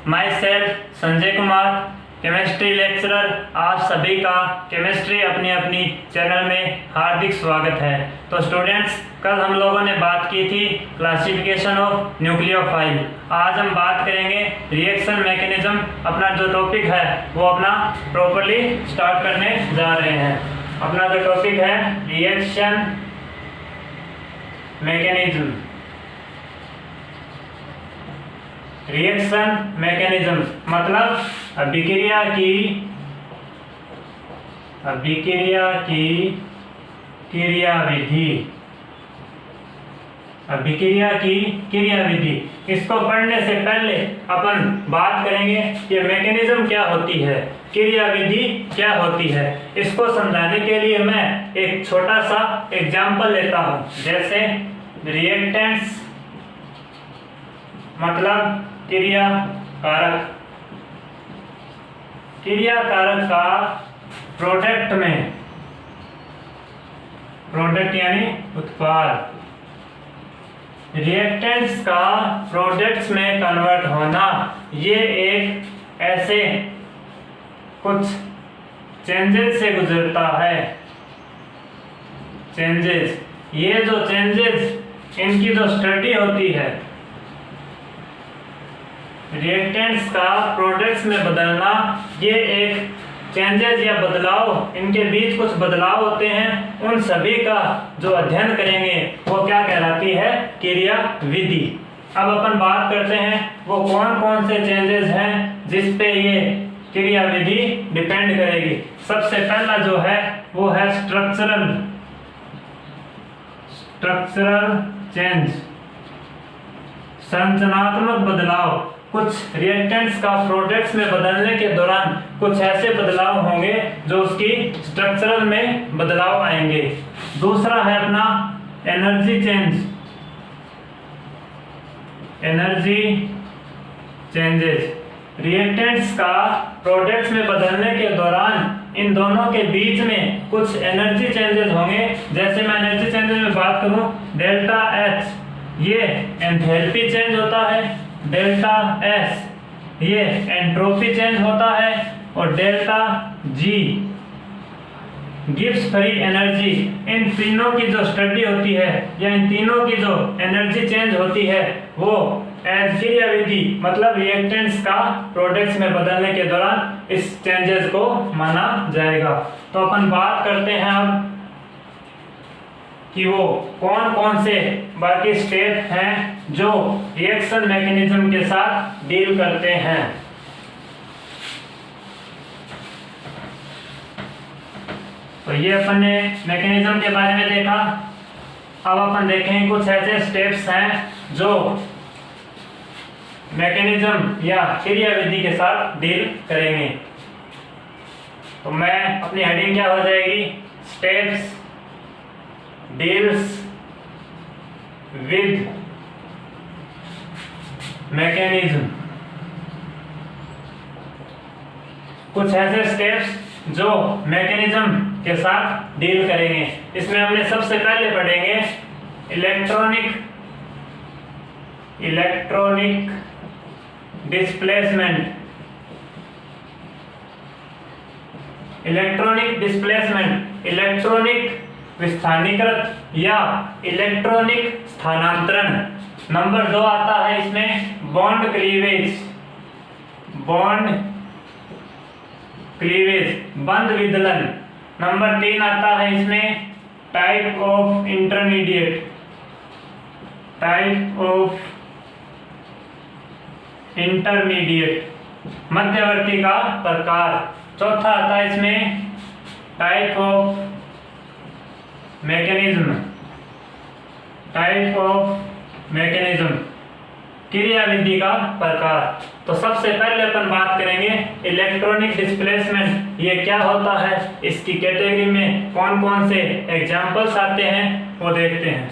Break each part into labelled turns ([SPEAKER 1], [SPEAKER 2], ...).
[SPEAKER 1] My self Sanjay Kumar, chemistry lecturer. आप सभी का केमिस्ट्री अपनी अपनी चैनल में हार्दिक स्वागत है। तो स्टूडेंट्स, कल हम लोगों ने बात की थी क्लासिफिकेशन ऑफ न्यूक्लियोफाइल। आज हम बात करेंगे रिएक्शन मैकेनिज्म। अपना जो टॉपिक है वो अपना प्रॉपर्ली स्टार्ट करने जा रहे हैं। अपना जो टॉपिक है रिएक्शन मैकेनिज्म। रिएक्शन मैकेनिज्म मतलब अभिक्रिया की क्रियाविधि। अभिक्रिया की क्रियाविधि, इसको पढ़ने से पहले अपन बात करेंगे कि मैकेनिज्म क्या होती है, क्रियाविधि क्या होती है। इसको समझाने के लिए मैं एक छोटा सा एग्जाम्पल लेता हूं। जैसे रिएक्टेंट्स मतलब क्रियाकारक। क्रियाकारक का प्रोडक्ट में, प्रोडक्ट यानी उत्पाद, रिएक्टेंट्स का प्रोडक्ट्स में कन्वर्ट होना, ये एक ऐसे कुछ चेंजेस से गुजरता है। चेंजेस, ये जो चेंजेस, इनकी जो स्टडी होती है, रिएक्टेंट्स का प्रोडक्ट्स में बदलना, ये एक चेंजेस या बदलाव, इनके बीच कुछ बदलाव होते हैं, उन सभी का जो अध्ययन करेंगे वो क्या कहलाती है, क्रियाविधि। अब अपन बात करते हैं वो कौन कौन से चेंजेस हैं जिस पे ये क्रियाविधि डिपेंड करेगी। सबसे पहला जो है वो है स्ट्रक्चरल चेंज, संरचनात्मक बदलाव। कुछ रिएक्टेंट्स का प्रोडक्ट्स में बदलने के दौरान कुछ ऐसे बदलाव होंगे जो उसकी स्ट्रक्चरल में बदलाव आएंगे। दूसरा है अपना एनर्जी चेंजेस। रिएक्टेंट्स का प्रोडक्ट्स में बदलने के दौरान इन दोनों के बीच में कुछ एनर्जी चेंजेस होंगे। जैसे मैं एनर्जी चेंजेस में बात करूं, डेल्टा एच ये एंथैल्पी चेंज होता है, डेल्टा एस ये एंट्रोपी चेंज होता है, और delta G Gibbs free energy. इन तीनों की जो स्टडी होती है या इन तीनों की जो एनर्जी चेंज होती है वो एज क्रियाविधि मतलब रिएक्टेंट्स का प्रोडक्ट्स में बदलने के दौरान इस चेंजेस को माना जाएगा। तो अपन बात करते हैं अब कि वो कौन कौन से बाकी स्टेप हैं जो रिएक्शन मैकेनिज्म के साथ डील करते हैं। तो ये अपन ने मैकेनिज्म के बारे में देखा। अब अपन देखेंगे कुछ ऐसे स्टेप्स हैं जो मैकेनिज्म या क्रियाविधि के साथ डील करेंगे। तो मैं अपनी हेडिंग क्या हो जाएगी, स्टेप्स डील्स विद मैकेनिज्म। कुछ ऐसे स्टेप्स जो मैकेनिज्म के साथ डील करेंगे। इसमें हमने सबसे पहले पढ़ेंगे इलेक्ट्रॉनिक डिस्प्लेसमेंट। इलेक्ट्रॉनिक विस्थानीकृत या इलेक्ट्रॉनिक स्थानांतरण। नंबर 2 आता है इसमें बॉन्ड क्लीवेज बंध विदलन। नंबर 3 आता है इसमें टाइप ऑफ इंटरमीडिएट मध्यवर्ती का प्रकार। चौथा आता है इसमें टाइप ऑफ मैकेनिज्म क्रियाविधि का प्रकार। तो सबसे पहले अपन बात करेंगे इलेक्ट्रॉनिक डिस्प्लेसमेंट, ये क्या होता है, इसकी कैटेगरी में कौन कौन से एग्जांपल्स आते हैं वो देखते हैं।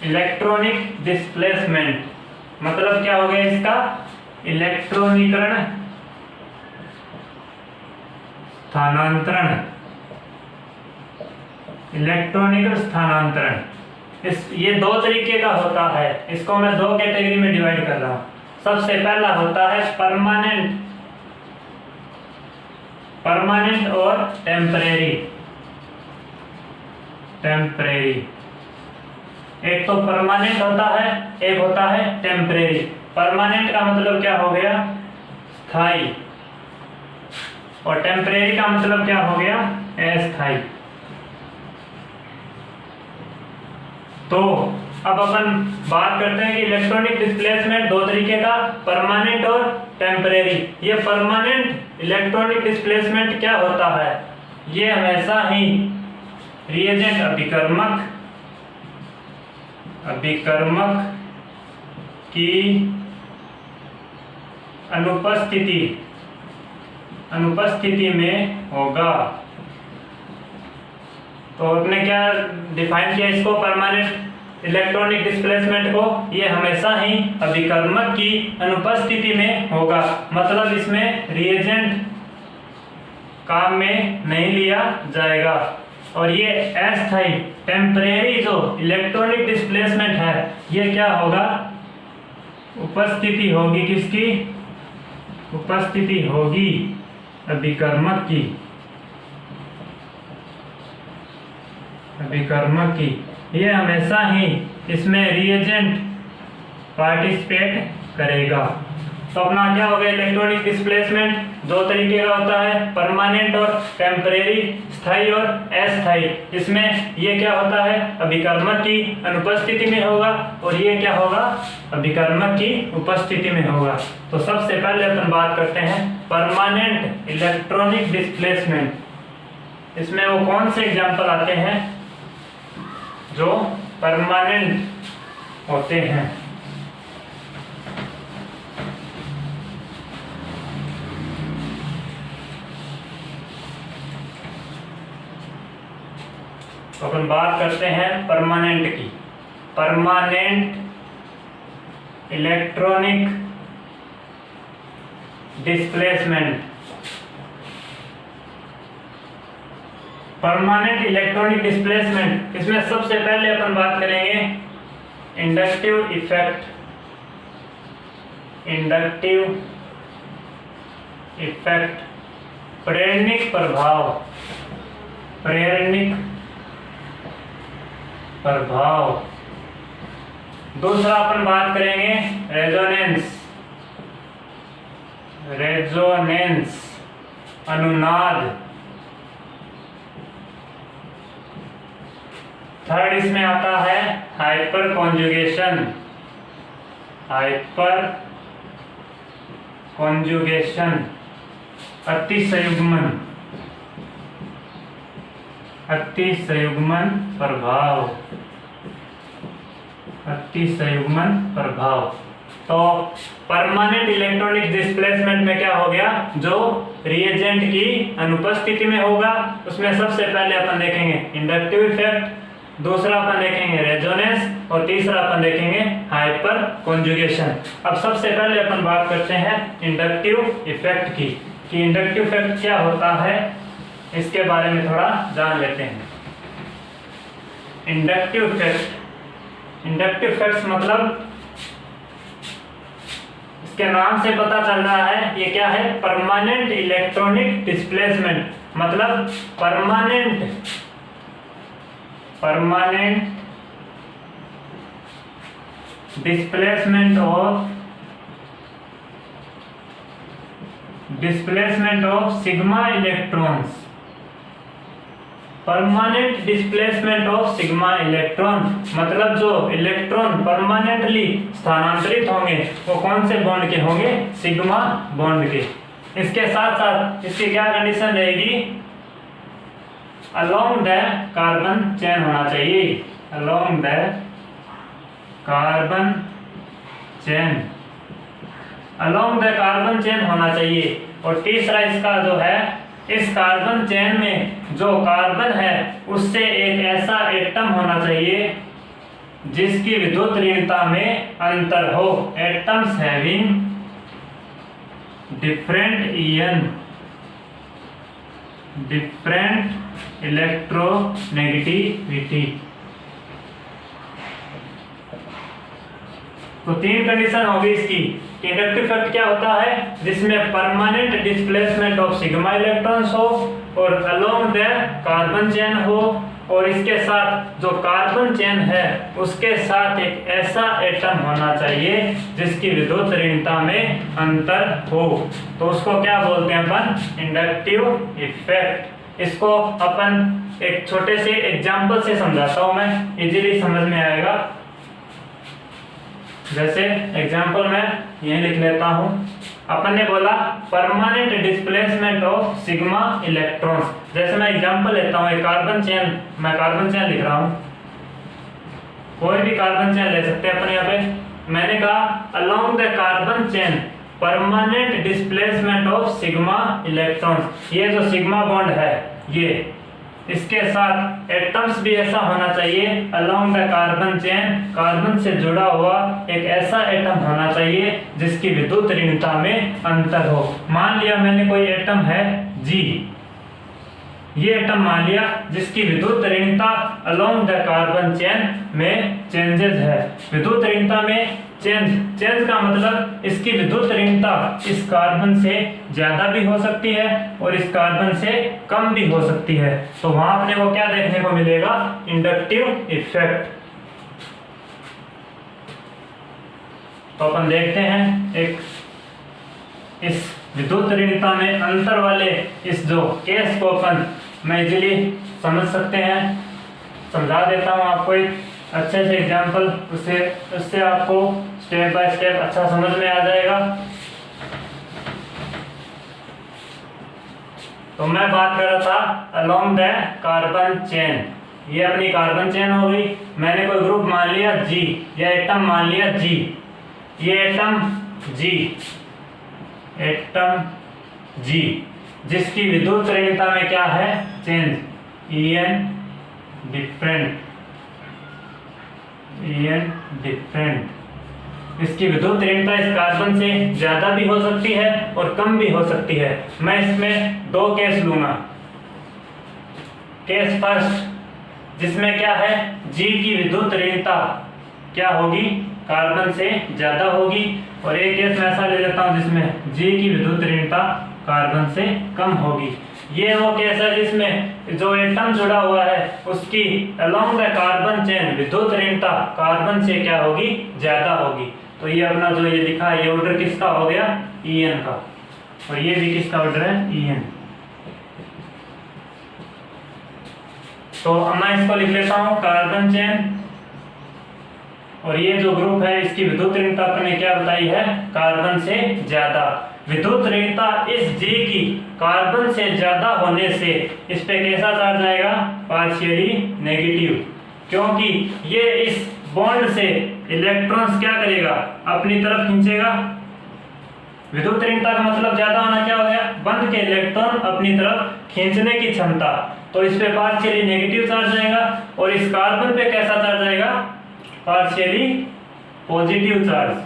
[SPEAKER 1] इलेक्ट्रॉनिक डिस्प्लेसमेंट मतलब क्या हो गया इसका, इलेक्ट्रॉनीकरण स्थानांतरण। इलेक्ट्रॉनिक स्थानांतरण, ये दो तरीके का होता है। इसको मैं दो कैटेगरी में डिवाइड कर रहा हूँ। सबसे पहला होता है परमानेंट और टेम्परेरी। एक तो परमानेंट होता है, एक होता है टेम्परेरी। परमानेंट का मतलब क्या हो गया? स्थायी। और टेम्परेरी का मतलब क्या हो गया? अस्थायी। तो अब अपन बात करते हैं कि इलेक्ट्रॉनिक डिस्प्लेसमेंट दो तरीके का, परमानेंट और टेम्परेरी। ये परमानेंट इलेक्ट्रॉनिक डिस्प्लेसमेंट क्या होता है? ये हमेशा ही रिएजेंट अभिकर्मक की अनुपस्थिति में होगा। तो आपने क्या डिफाइन किया इसको? परमानेंट इलेक्ट्रॉनिक डिस्प्लेसमेंट को, ये हमेशा ही अभिकर्मक की अनुपस्थिति में होगा। मतलब इसमें रिएजेंट काम में नहीं लिया जाएगा। और ये अस्थायी टेम्परेरी जो इलेक्ट्रॉनिक डिस्प्लेसमेंट है, ये क्या होगा? उपस्थिति होगी किसकी? उपस्थिति होगी अभिकर्मक की। ये हमेशा ही इसमें रिएजेंट पार्टिसिपेट करेगा। तो अपना क्या हो गया? इलेक्ट्रॉनिक डिस्प्लेसमेंट दो तरीके का होता है, परमानेंट और टेम्परेरी, स्थायी और अस्थायी। इसमें ये क्या होता है? अभिकर्मक की अनुपस्थिति में होगा, और ये क्या होगा? अभिकर्मक की उपस्थिति में होगा। तो सबसे पहले अपन बात करते हैं परमानेंट इलेक्ट्रॉनिक डिस्प्लेसमेंट। इसमें वो कौन से एग्जाम्पल आते हैं जो परमानेंट होते हैं? तो अपन बात करते हैं परमानेंट की। Permanent electronic displacement. Permanent electronic displacement, इसमें सबसे पहले अपन बात करेंगे इंडक्टिव इफेक्ट, प्रेरणिक प्रभाव। दूसरा अपन बात करेंगे रेजोनेंस, अनुनाद। थर्ड इसमें आता है हाइपर कॉन्जुगेशन, अतिसंयुग्मन प्रभाव। तो परमानेंट इलेक्ट्रॉनिक डिस्प्लेसमेंट में क्या हो गया? जो रिएजेंट की अनुपस्थिति में होगा, उसमें सबसे पहले अपन देखेंगे इंडक्टिव इफेक्ट, दूसरा अपन देखेंगे रेजोनेंस, और तीसरा अपन देखेंगे हाइपर कॉन्जुगेशन। अब सबसे पहले अपन बात करते हैं इंडक्टिव इफेक्ट की, कि इंडक्टिव इफेक्ट क्या होता है, इसके बारे में थोड़ा जान लेते हैं। इंडक्टिव इफेक्ट्स मतलब इसके नाम से पता चल रहा है ये क्या है? Permanent electronic displacement. मतलब permanent displacement of sigma electrons. Permanent displacement of sigma electron, मतलब जो इलेक्ट्रॉन परमानेंटली स्थानांतरित होंगे वो कौन से बॉन्ड के होंगे? सिग्मा बॉन्ड के। इसके साथ साथ इसकी क्या कंडीशन रहेगी? अलोंग द कार्बन चेन होना चाहिए, अलोंग द कार्बन चेन होना चाहिए। और तीसरा इसका जो है, इस कार्बन चेन में जो कार्बन है उससे एक ऐसा एटम होना चाहिए जिसकी विद्युत ऋणता में अंतर हो। Atoms having different different electronegativity. तो तीन कंडीशन होगी इसकी। इंडक्टिव इफेक्ट क्या होता है, जिसमें permanent displacement of sigma electrons हो और अलोंग द कार्बन चेन हो, और इसके साथ जो कार्बन चेन है उसके साथ एक ऐसा एटम होना चाहिए जिसकी विद्युत ऋणता में अंतर हो। तो उसको क्या बोलते हैं अपन, इंडक्टिव इफेक्ट। इसको अपन एक छोटे से एग्जाम्पल से समझाता हूं मैं, इजीली समझ में आएगा। जैसे एग्जाम्पल मैं यही लिख लेता हूं। अपन ने बोला permanent displacement of sigma electrons. जैसे मैं एग्जांपल लेता हूं, एक कार्बन चेन, मैं कार्बन चेन लिख रहा हूं, कोई भी कार्बन चेन ले सकते हैं अपन यहाँ पे। मैंने कहा along the carbon chain permanent displacement of sigma electrons. ये जो सिग्मा बॉन्ड है ये, इसके साथ एटम्स भी ऐसा होना चाहिए along the carbon chain, carbon से जुड़ा हुआ एक ऐसा एटम होना चाहिए जिसकी विद्युत ऋणता में अंतर हो। मान लिया मैंने कोई एटम है G, ये एटम मान लिया जिसकी विद्युत ऋणता अलोंग द कार्बन चेन में चेंजेस है। विद्युत ऋणता में चेंज का मतलब इसकी विद्युत ऋणता इस कार्बन से ज्यादा भी हो सकती है और इस कार्बन से कम भी हो सकती है। तो वहां अपने को क्या देखने को मिलेगा, इंडक्टिव इफेक्ट। तो अपन देखते हैं एक इस विद्युत ऋणता में अंतर वाले इस जो केस को अपन मैं इजीली समझ सकते हैं। समझा देता हूं आपको एक अच्छे से एग्जाम्पल, उससे आपको स्टेप बाय स्टेप अच्छा समझ में आ जाएगा। तो मैं बात कर रहा था अलोंग द कार्बन चेन। ये अपनी कार्बन चेन हो गई। मैंने कोई ग्रुप मान लिया G, या एटम मान लिया G। ये एटम G जिसकी विद्युत ऋणता में क्या है, चेंज, En डिफरेंट। इसकी विद्युत ऋणता इस कार्बन से ज्यादा भी हो सकती है और कम भी हो सकती है। मैं इसमें दो केस लूंगा। केस फर्स्ट, जिसमें क्या है, G की विद्युत ऋणता क्या होगी, कार्बन से ज्यादा होगी, और एक केस मैं ऐसा ले लेता हूं जिसमें G की विद्युत ऋणता कार्बन से कम होगी। ये वो केस है जिसमें जो एटम जुड़ा हुआ है उसकी अलोंग द कार्बन चेन विद्युत ऋणता कार्बन से क्या होगी, ज्यादा होगी। तो ये अपना जो ये लिखा है, ये ऑर्डर किसका हो गया, En का, और ये भी किसका ऑर्डर है, En। तो मैं इसको लिख लेता हूं कार्बन चेन, और ये जो ग्रुप है इसकी विद्युत ऋणता अपने क्या बताई है, कार्बन से ज्यादा। विद्युत ऋणता इस G की कार्बन से ज्यादा होने से इस पे कैसा चार्ज आएगा, पार्शियली नेगेटिव, क्योंकि ये इस बॉन्ड से इलेक्ट्रॉन्स क्या करेगा, अपनी तरफ खींचेगा। विद्युत ऋणता का मतलब ज्यादा होना क्या हो गया, बंध के इलेक्ट्रॉन अपनी तरफ खींचने की क्षमता। तो इस पे पार्शियली नेगेटिव चार्ज आएगा, और इस कार्बन पे कैसा चार्ज आएगा, पार्शियली पॉजिटिव चार्ज।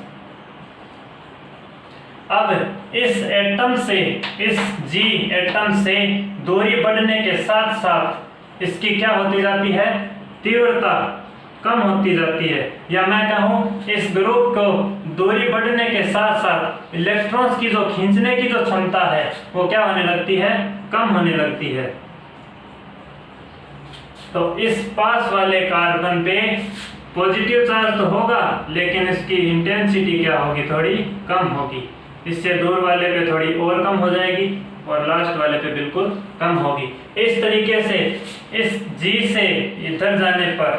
[SPEAKER 1] अब इस एटम से, इस G एटम से दूरी बढ़ने के साथ साथ इसकी क्या होती जाती है, तीव्रता कम होती जाती है। या मैं कहूं इस ग्रुप को दूरी बढ़ने के साथ साथ इलेक्ट्रॉन्स की जो खींचने की जो क्षमता है वो क्या होने लगती है, कम होने लगती है। तो इस पास वाले कार्बन पे पॉजिटिव चार्ज तो होगा, लेकिन इसकी इंटेंसिटी क्या होगी, थोड़ी कम होगी। इससे दूर वाले पे थोड़ी और कम हो जाएगी, और लास्ट वाले पे बिल्कुल कम होगी। इस तरीके से इस G से इधर जाने पर,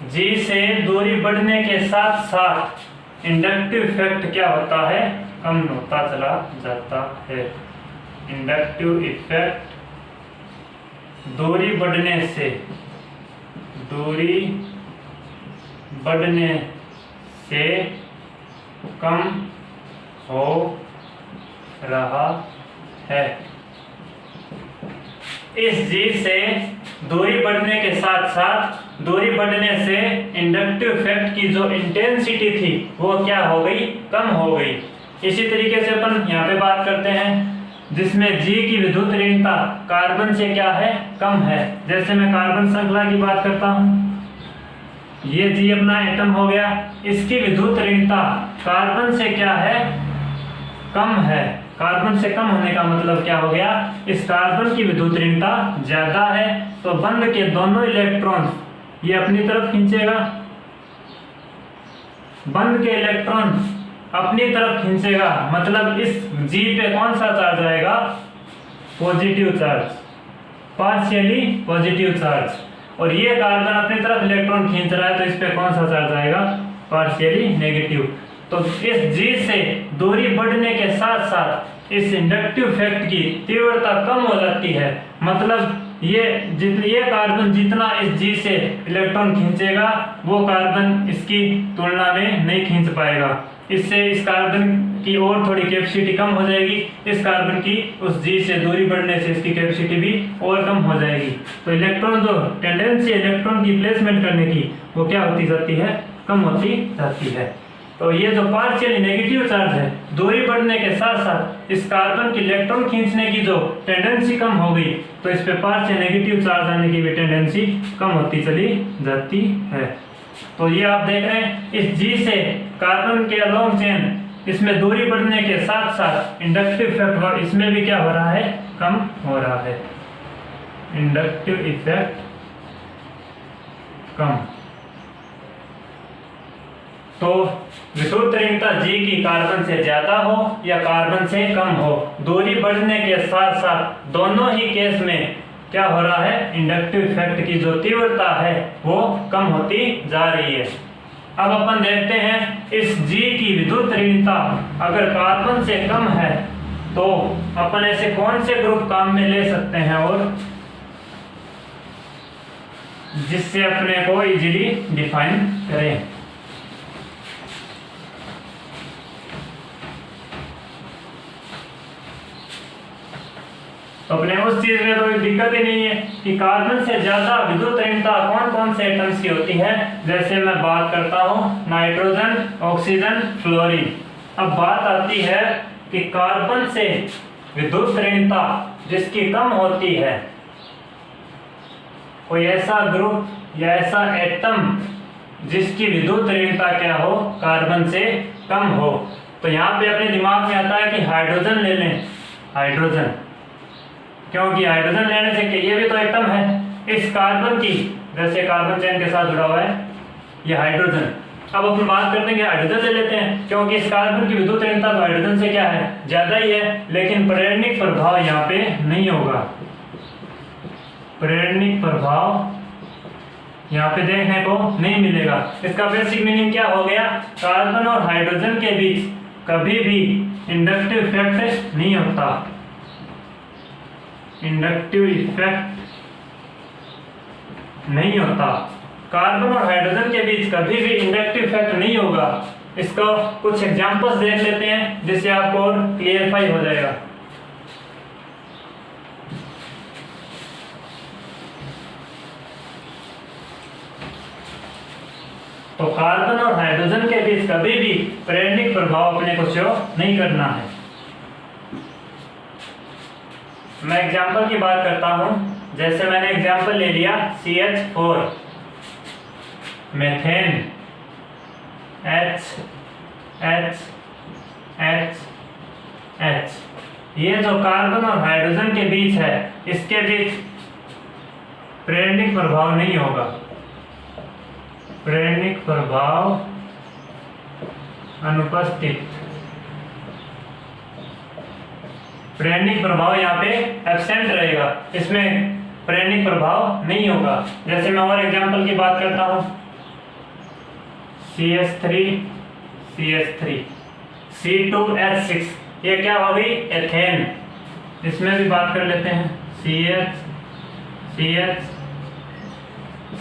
[SPEAKER 1] G से दूरी बढ़ने के साथ साथ इंडक्टिव इफेक्ट क्या होता है, कम होता चला जाता है। इंडक्टिव इफेक्ट दूरी बढ़ने से कम हो रहा है। इस G से दूरी बढ़ने के साथ साथ दूरी बढ़ने से इंडक्टिव इफेक्ट की जो इंटेंसिटी थी वो क्या हो गई, कम हो गई। इसी तरीके से अपन यहाँ पे बात करते हैं जिसमें G की विद्युत ऋणता कार्बन से क्या है, कम है। जैसे मैं कार्बन श्रृंखला की बात करता हूँ, ये G अपना एटम हो गया, इसकी विद्युत ऋणता कार्बन से क्या है, कम है। कार्बन से कम होने का मतलब क्या हो गया, इस कार्बन की विद्युत ऋणता ज्यादा है, तो बंध के दोनों इलेक्ट्रॉन ये अपनी तरफ खींचेगा, बंध के इलेक्ट्रॉन अपनी तरफ खींचेगा, मतलब इस G पे कौन सा चार्ज आएगा, positive charge, partially positive charge. और ये कार्बन अपनी तरफ इलेक्ट्रॉन खींच रहा है, तो इस पे कौन सा चार्ज आएगा, पार्शियली नेगेटिव। तो इस G से दूरी बढ़ने के साथ साथ इस इंडक्टिव इफेक्ट की तीव्रता कम हो जाती है, मतलब ये कार्बन जितना इस G से इलेक्ट्रॉन खींचेगा वो कार्बन इसकी तुलना में नहीं खींच पाएगा। इससे इस कार्बन की और थोड़ी कैपेसिटी कम हो जाएगी, इस कार्बन की उस G से दूरी बढ़ने से इसकी कैपेसिटी भी और कम हो जाएगी। तो इलेक्ट्रॉन जो टेंडेंसी इलेक्ट्रॉन की प्लेसमेंट करने की वो क्या होती जाती है, कम होती जाती है। तो ये जो पार्शियली नेगेटिव चार्ज है, दूरी बढ़ने के साथ साथ इस कार्बन की इलेक्ट्रॉन खींचने की जो टेंडेंसी कम हो गई, तो इस पे पार्शियल नेगेटिव चार्ज आने की भी टेंडेंसी कम होती चली जाती है। तो ये आप देख रहे हैं, इस G से कार्बन के लॉन्ग चेन इसमें दूरी बढ़ने के साथ साथ इंडक्टिव इफेक्ट इसमें भी क्या हो रहा है, कम हो रहा है, इंडक्टिव इफेक्ट कम। तो विद्युत ऋणता G की कार्बन से ज्यादा हो या कार्बन से कम हो, दूरी बढ़ने के साथ साथ दोनों ही केस में क्या हो रहा है, इंडक्टिव इफेक्ट की जो तीव्रता है वो कम होती जा रही है। अब अपन देखते हैं इस G की विद्युत ऋणता अगर कार्बन से कम है तो अपन ऐसे कौन से ग्रुप काम में ले सकते हैं और जिससे अपने को इजीली डिफाइन करें। तो अपने उस चीज में कोई दिक्कत ही नहीं है कि कार्बन से ज्यादा विद्युत ऋणता कौन कौन से एटम्स की होती है। जैसे मैं बात करता हूँ नाइट्रोजन, ऑक्सीजन, फ्लोरीन। अब बात आती है कि कार्बन से विद्युत ऋणता जिसकी कम होती है, कोई ऐसा ग्रुप या ऐसा एटम जिसकी विद्युत ऋणता क्या हो, कार्बन से कम हो। तो यहाँ पे अपने दिमाग में आता है कि हाइड्रोजन ले लें, हाइड्रोजन, क्योंकि हाइड्रोजन लेने से ये भी तो एटम है इस कार्बन की, जैसे कार्बन चेन के साथ जुड़ा हुआ है ये हाइड्रोजन। अब अपन बात करते हैं कि हाइड्रोजन ले लेते हैं, क्योंकि इस कार्बन की विद्युत ऋणता तो हाइड्रोजन से क्या है, ज्यादा ही है, लेकिन प्रेरणिक प्रभाव यहाँ पे नहीं होगा। प्रेरणिक प्रभाव यहाँ पे देखने को नहीं मिलेगा। इसका बेसिक मीनिंग क्या हो गया, कार्बन और हाइड्रोजन के बीच कभी भी इंडक्टिव इफेक्ट नहीं होता, इंडक्टिव इफेक्ट नहीं होता। कार्बन और हाइड्रोजन के बीच कभी भी इंडक्टिव इफेक्ट नहीं होगा। इसका कुछ एग्जांपल्स देख लेते हैं जिससे आपको और क्लियरफाई हो जाएगा। तो कार्बन और हाइड्रोजन के बीच कभी भी प्रेरणिक प्रभाव अपने को शो नहीं करना है। मैं एग्जाम्पल की बात करता हूं, जैसे मैंने एग्जाम्पल ले लिया CH4, methane, H H H H। ये जो कार्बन और हाइड्रोजन के बीच है, इसके बीच प्रेरणिक प्रभाव नहीं होगा, प्रेरणिक प्रभाव अनुपस्थित, प्रेरणिक प्रभाव यहाँ पे एब्सेंट रहेगा, इसमें प्रेरणिक प्रभाव नहीं होगा। जैसे मैं और एग्जांपल की बात करता हूँ CH3 CH3 C2H6, ये क्या हो गई, एथेन। इसमें भी बात कर लेते हैं CH CH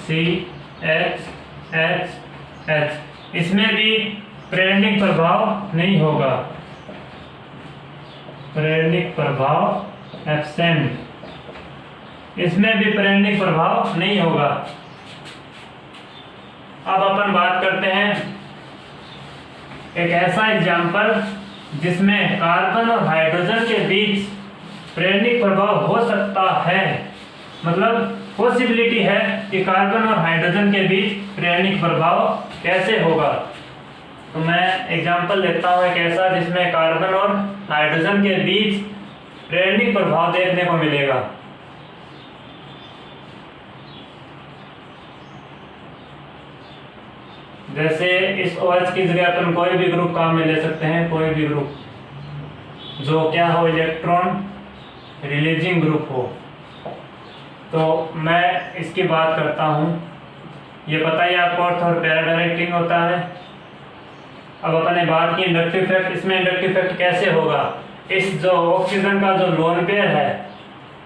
[SPEAKER 1] CH H H, इसमें भी प्रेरणिक प्रभाव नहीं होगा, प्रेरणिक प्रभाव एब्सेंट, इसमें भी प्रेरणिक प्रभाव नहीं होगा। अब अपन बात करते हैं एक ऐसा एग्जाम्पल जिसमें कार्बन और हाइड्रोजन के बीच प्रेरणिक प्रभाव हो सकता है, मतलब पॉसिबिलिटी है कि कार्बन और हाइड्रोजन के बीच प्रेरणिक प्रभाव कैसे होगा। तो मैं एग्जांपल देता हूँ एक ऐसा जिसमें कार्बन और हाइड्रोजन के बीच प्रेरणिक प्रभाव देखने को मिलेगा। जैसे इस OH की जगह अपन कोई भी ग्रुप काम में ले सकते हैं, कोई भी ग्रुप जो क्या हो, इलेक्ट्रॉन रिलीजिंग ग्रुप हो। तो मैं इसकी बात करता हूँ, ये पता ही आपको अर्थ और पैरा डायरेक्टिंग होता है। अब अपन ने बात की इंडक्टिव इफेक्ट, इसमें इंडक्टिव इफेक्ट कैसे होगा, इस जो ऑक्सीजन का जो लोन पेयर है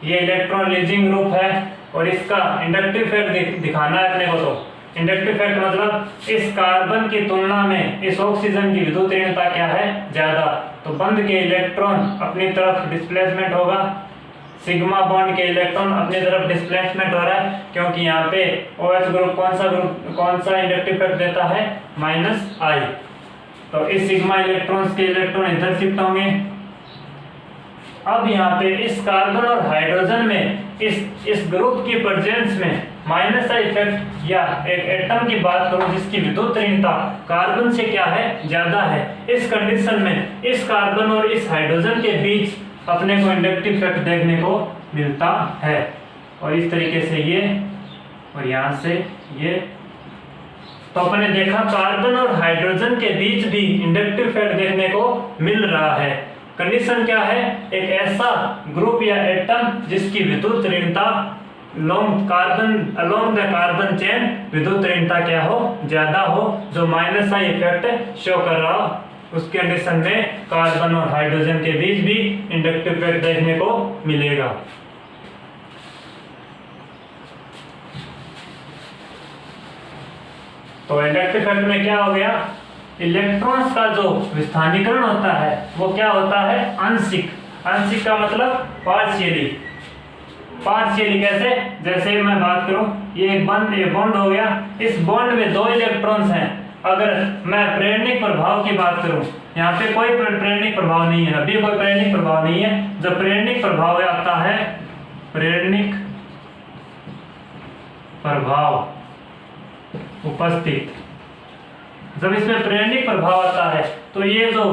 [SPEAKER 1] ये इलेक्ट्रॉन रिलीजिंग ग्रुप है और इसका इंडक्टिव इफेक्ट दिखाना है अपने को। तो इंडक्टिव इफेक्ट मतलब इस कार्बन की तुलना में इस ऑक्सीजन की विद्युत ऋणता क्या है, ज्यादा। तो बंध के इलेक्ट्रॉन अपनी तरफ डिस्प्लेसमेंट होगा, सिग्मा बॉन्ड के इलेक्ट्रॉन अपनी तरफ डिस्प्लेसमेंट हो रहा है, क्योंकि यहाँ पे OH ग्रुप कौन सा इंडक्टिव इफेक्ट देता है, -I। तो इस सिग्मा इलेक्ट्रॉन्स के इलेक्ट्रॉन इधर शिफ्ट होंगे। अब यहाँ पे इस कार्बन और हाइड्रोजन में इस ग्रुप की प्रेजेंस में -I इफेक्ट, या एक एटम की बात करूं जिसकी विद्युत ऋणता कार्बन से क्या है, ज्यादा है, इस कंडीशन में इस कार्बन और इस हाइड्रोजन के बीच अपने को इंडक्टिव इफेक्ट देखने को मिलता है। और इस तरीके से ये और यहाँ से ये, तो अपने देखा कार्बन और हाइड्रोजन के बीच भी इंडक्टिव इफेक्ट देखने को मिल रहा है। कंडीशन क्या है, एक ऐसा ग्रुप या एटम जिसकी विद्युत ऋणता अलोंग द कार्बन चेन विद्युत ऋणता क्या हो, ज्यादा हो, जो -I इफेक्ट शो कर रहा हो, उस कंडीशन में कार्बन और हाइड्रोजन के बीच भी इंडक्टिव इफेक्ट देखने को मिलेगा। तो इंडक्टिव इफेक्ट में क्या हो गया, इलेक्ट्रॉन्स का जो विस्थानीकरण होता है वो क्या होता है, आंशिक। आंशिक का मतलब पार्शियली। कैसे, जैसे मैं बात करूं, ये बॉन्ड हो गया, इस बॉन्ड में 2 इलेक्ट्रॉन्स हैं। अगर मैं प्रेरणिक प्रभाव की बात करूं, यहाँ पे कोई प्रेरणिक प्रभाव नहीं है, अभी कोई प्रेरणिक प्रभाव नहीं है। जब प्रेरणिक प्रभाव आता है, प्रेरणिक प्रभाव उपस्थित, जब इसमें प्रेरणिक प्रभाव आता है तो ये जो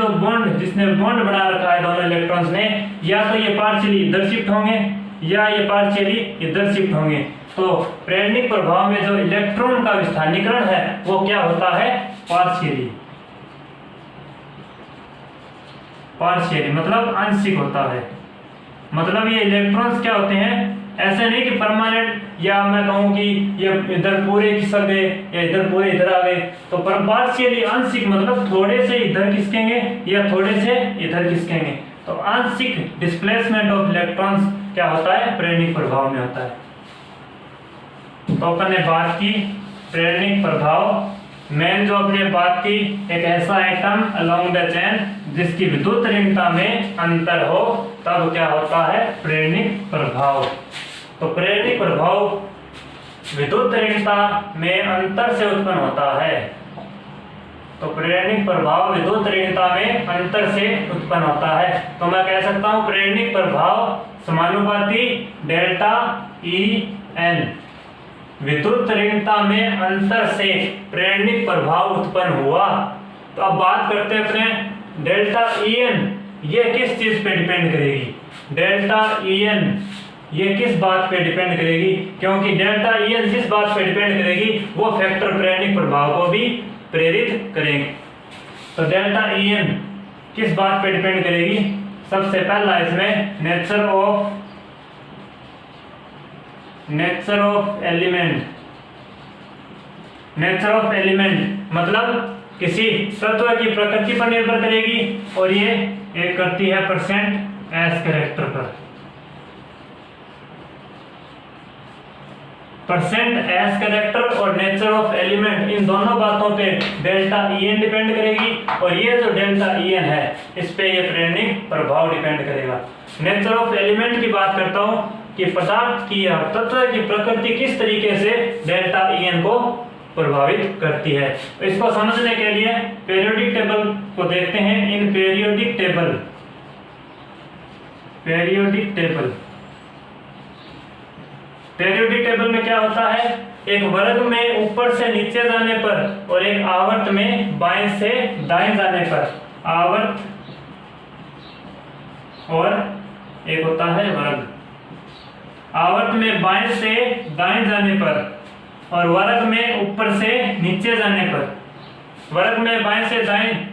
[SPEAKER 1] बॉन्ड, जिसने बॉन्ड बना रखा है दोनों इलेक्ट्रॉन्स ने, या तो ये पार्शियली इधर शिफ्ट होंगे या ये पार्शियली इधर शिफ्ट होंगे। तो प्रेरणिक प्रभाव में जो इलेक्ट्रॉन का विस्थानीकरण है वो क्या होता है, पार्शियली मतलब आंशिक होता है। मतलब ये इलेक्ट्रॉन्स क्या होते हैं, ऐसे नहीं कि परमानेंट, या मैं कहूँ कि ये इधर पूरे खिसक गए या इधर पूरे इधर आ गए। तो पार्शियली आंशिक मतलब थोड़े से इधर खिसकेंगे या थोड़े से इधर खिसकेंगे। तो आंशिक डिस्प्लेसमेंट ऑफ इलेक्ट्रॉन्स क्या होता है, प्रेरणिक प्रभाव में होता है। तो अपन ने बात की प्रेरणिक प्रभाव, मेन जो अपने बात की, एक ऐसा एटम अलोंग द चेन जिसकी विद्युत ऋणता में अंतर हो, तब क्या होता है, प्रेरणिक प्रभाव। तो प्रेरणिक प्रभाव विद्युत ऋणता में अंतर से उत्पन्न होता है। तो प्रेरणिक प्रभाव विद्युत ऋणता में अंतर से उत्पन्न होता है। तो मैं कह सकता हूं प्रेरणिक प्रभाव समानुपाती डेल्टा EN, विद्युत ऋणता में अंतर से प्रेरणिक प्रभाव उत्पन्न हुआ। तो अब बात करते हैं अपने डेल्टा EN, ये किस चीज पे डिपेंड करेगी, डेल्टा EN ये किस बात पे डिपेंड करेगी, क्योंकि डेल्टा EN जिस बात पे डिपेंड करेगी वो फैक्टर प्रेरणिक प्रभाव को भी प्रेरित करेंगे। तो डेल्टा EN किस बात पे डिपेंड करेगी, सबसे पहला इसमें नेचर ऑफ एलिमेंट मतलब किसी तत्व की प्रकृति पर निर्भर करेगी, और ये एक करती है परसेंट एस कैरेक्टर पर। परसेंट एस कैरेक्टर और नेचर ऑफ एलिमेंट, इन दोनों बातों पे डेल्टा EN डिपेंड करेगी, और ये जो डेल्टा EN है इस पे ये प्रेरणिक प्रभाव डिपेंड करेगा। नेचर ऑफ एलिमेंट की बात करता हूँ कि पदार्थ की या तत्व की प्रकृति किस तरीके से डेल्टा EN को प्रभावित करती है। तो इसको समझने के लिए पीरियोडिक टेबल को देखते हैं। In periodic table periodic table. Periodic table में क्या होता है, एक वर्ग में ऊपर से नीचे जाने पर और एक आवर्त में बाएं से दाएं जाने पर, आवर्त और एक होता है वर्ग। आवर्त में बाएं से दाएं जाने पर और वर्ग में ऊपर से नीचे जाने पर, वर्ग में बाएं से दाएं,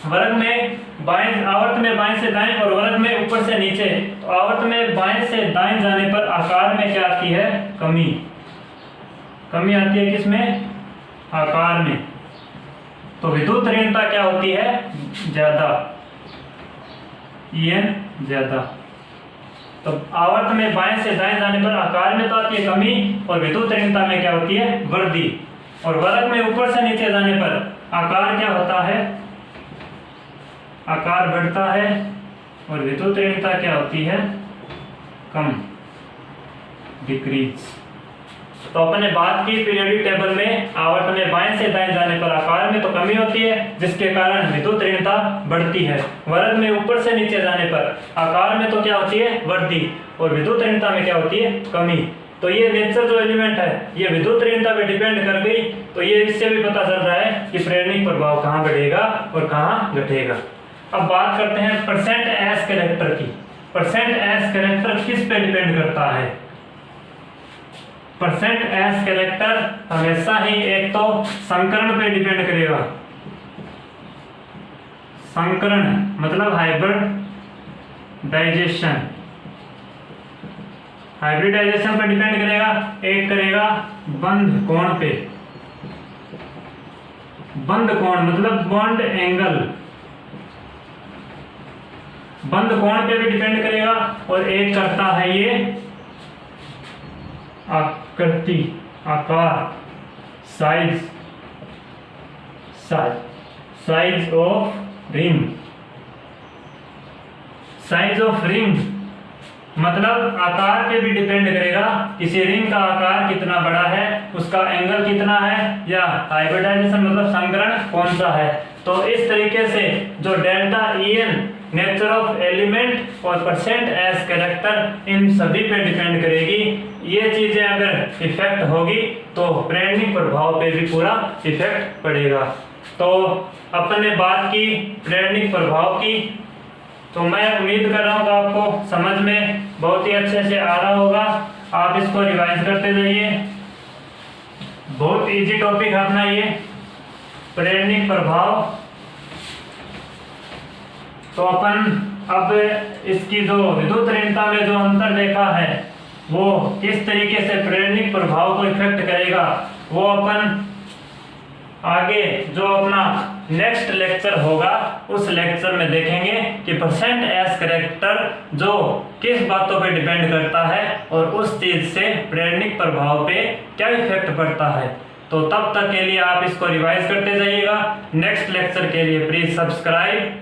[SPEAKER 1] वर्ग में बाएं, आवर्त में बाएं से दाएं और वर्ग में ऊपर से नीचे। तो आवर्त में बाएं से दाएं जाने पर आकार में क्या आती है, कमी। कमी आती है किसमें, आकार में। तो विद्युत ऋणता क्या होती है, ज्यादा, En ज्यादा। तो आवर्त में बाएं से दाएं जाने पर आकार में तो आती है कमी और विद्युत ऋणता में क्या होती है, वृद्धि। और वर्ग में ऊपर से नीचे जाने पर आकार क्या होता है, आकार बढ़ता है और विद्युत ऋणता क्या होती है, कम, डिक्रीज। तो अपन ने बात की पीरियोडिक टेबल में आवर्त में बाएं से दाएं जाने पर आकार में तो कमी होती है, जिसके कारण विद्युत ऋणता बढ़ती है। वर्ग में ऊपर से नीचे जाने पर आकार में तो क्या होती है, वृद्धि, और विद्युत ऋणता में क्या होती है, कमी। तो ये नेचर जो एलिमेंट है ये विद्युत ऋणता पे डिपेंड कर गई। तो ये इससे भी पता चल रहा है कि प्रेरणिक प्रभाव कहाँ बढ़ेगा और कहाँ घटेगा। अब बात करते हैं परसेंट एस कैरेक्टर की। परसेंट एस कैरेक्टर किस पे डिपेंड करता है, परसेंट एस कैरेक्टर हमेशा ही एक तो संकरण पे डिपेंड करेगा। संकरण मतलब हाइब्रिडाइजेशन, हाइब्रिडाइजेशन पर डिपेंड करेगा। एक करेगा बंध कोण पे, बंध कोण मतलब बॉन्ड एंगल, बंध कोण पे भी डिपेंड करेगा। और एक करता है ये आकृति, आकार, size, size of ring. Size of ring मतलब आकार पे भी डिपेंड करेगा, किसी रिंग का आकार कितना बड़ा है, उसका एंगल कितना है, या हाइब्रिडाइजेशन मतलब संकरण कौन सा है। तो इस तरीके से जो delta En nature of element और परसेंट एस कैरेक्टर इन सभी पे डिपेंड करेगी। ये चीजें अगर इफेक्ट होगी तो प्रेरणिक प्रभाव पे भी पूरा इफेक्ट पड़ेगा। तो अपन ने बात की प्रेरणिक प्रभाव की, तो मैं उम्मीद कर रहा हूँ कि आपको समझ में बहुत ही अच्छे से आ रहा होगा। आप इसको रिवाइज करते जाइए, बहुत इजी टॉपिक है अपना ये प्रेरणिक प्रभाव। तो अपन अब इसकी जो विद्युत ऋणता में जो अंतर देखा है वो किस तरीके से प्रेरणिक प्रभाव को इफेक्ट करेगा, वो अपन आगे जो अपना नेक्स्ट लेक्चर होगा उस लेक्चर में देखेंगे कि परसेंट एस कैरेक्टर जो किस बातों पे डिपेंड करता है और उस चीज से प्रेरणिक प्रभाव पे क्या इफेक्ट पड़ता है। तो तब तक के लिए आप इसको रिवाइज करते जाइएगा। नेक्स्ट लेक्चर के लिए प्लीज सब्सक्राइब